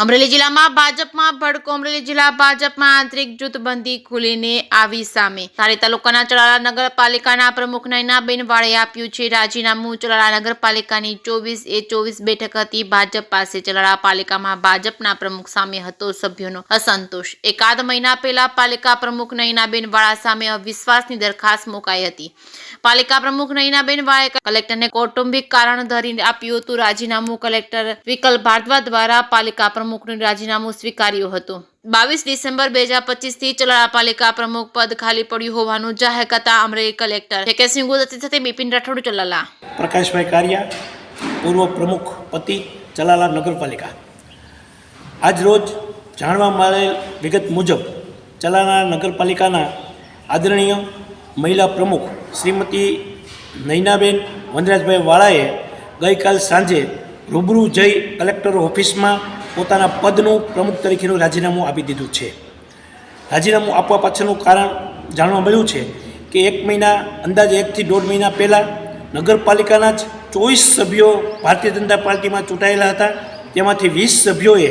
અમરેલી જિલ્લામાં ભાજપમાં ભડકો. અમરેલી જિલ્લા ભાજપમાં આંતરિક જૂથબંધી ખુલીને આવી સામે. ધારી તાલુકાના ચલાલા નગરપાલિકાના પ્રમુખ નયનાબેન વાળાએ આપ્યું છે રાજીનામું. ચલાલા નગરપાલિકાની 24 બેઠક હતી ભાજપ પાસે. ચલાલા પાલિકામાં ભાજપના પ્રમુખ સામે હતો સભ્યોનો અસંતોષ. એકાદ મહિના પહેલા પાલિકા પ્રમુખ નયનાબેન વાળા સામે અવિશ્વાસની દરખાસ્ત મુકાઈ હતી. પાલિકા પ્રમુખ નયનાબેન વાળાએ કલેક્ટરને કૌટુંબિક કારણ ધરી આપ્યું હતું રાજીનામું. કલેક્ટર વિકલ ભારદ્વાજ દ્વારા પાલિકા પ્રમુખનું રાજીનામું સ્વીકાર્યું હતું. 22 ડિસેમ્બર 2025 થી ચલાલા પાલિકા પ્રમુખ પદ ખાલી પડ્યું હોવાનું જાહેર કરતા અમરેલી કલેક્ટર કેસિંગ ગુજરાતી સાથે બિપિન રાઠોડ ચલાલા. પ્રકાશભાઈ કારિયા, પૂર્વ પ્રમુખ પતિ ચલાલા નગરપાલિકા. આજ રોજ જાણવા મળેલ વિગત મુજબ ચલાલા નગરપાલિકાના આદરણીય મહિલા પ્રમુખ શ્રીમતી નયનાબેન વનરાજભાઈ વાળાએ ગઈકાલ સાંજે રૂબરૂ જઈ કલેક્ટર ઓફિસમાં પોતાના પદનું પ્રમુખ તરીકેનું રાજીનામું આપી દીધું છે. રાજીનામું આપવા પાછળનું કારણ જાણવા મળ્યું છે કે અંદાજે 1 થી 1.5 મહિના પહેલાં નગરપાલિકાના જ 24 સભ્યો ભારતીય જનતા પાર્ટીમાં ચૂંટાયેલા હતા. તેમાંથી 20 સભ્યોએ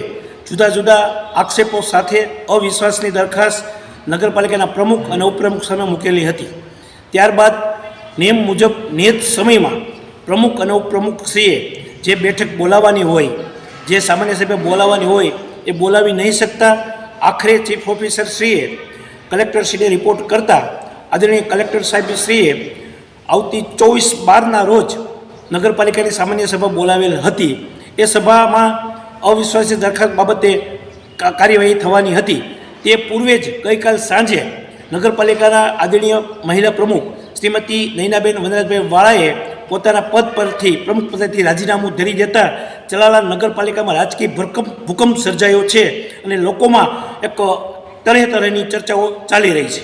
જુદા જુદા આક્ષેપો સાથે અવિશ્વાસની દરખાસ્ત નગરપાલિકાના પ્રમુખ અને ઉપપ્રમુખ સામે મૂકેલી હતી. ત્યારબાદ નિયમ મુજબ નિયત સમયમાં પ્રમુખ અને ઉપપ્રમુખશ્રીએ જે બેઠક બોલાવવાની હોય, જે સામાન્ય સભ્ય બોલાવવાની હોય એ બોલાવી નહીં શકતા. આખરે ચીફ ઓફિસર શ્રીએ કલેક્ટરશ્રીને રિપોર્ટ કરતા આદરણીય કલેક્ટર સાહેબશ્રીએ આવતી 24/12ના રોજ નગરપાલિકાની સામાન્ય સભા બોલાવેલ હતી. એ સભામાં અવિશ્વાસની દરખાસ્ત બાબતે કાર્યવાહી થવાની હતી. તે પૂર્વે જ ગઈકાલ સાંજે નગરપાલિકાના આદરણીય મહિલા પ્રમુખ શ્રીમતી નયનાબેન વનરાજભાઈ વાળાએ પોતાના પદ પરથી પ્રમુખ પદેથી રાજીનામું ધરી દેતા ચલાલા નગરપાલિકામાં રાજકીય ભૂકંપ સર્જાયો છે અને લોકોમાં એક તરહની ચર્ચાઓ ચાલી રહી છે.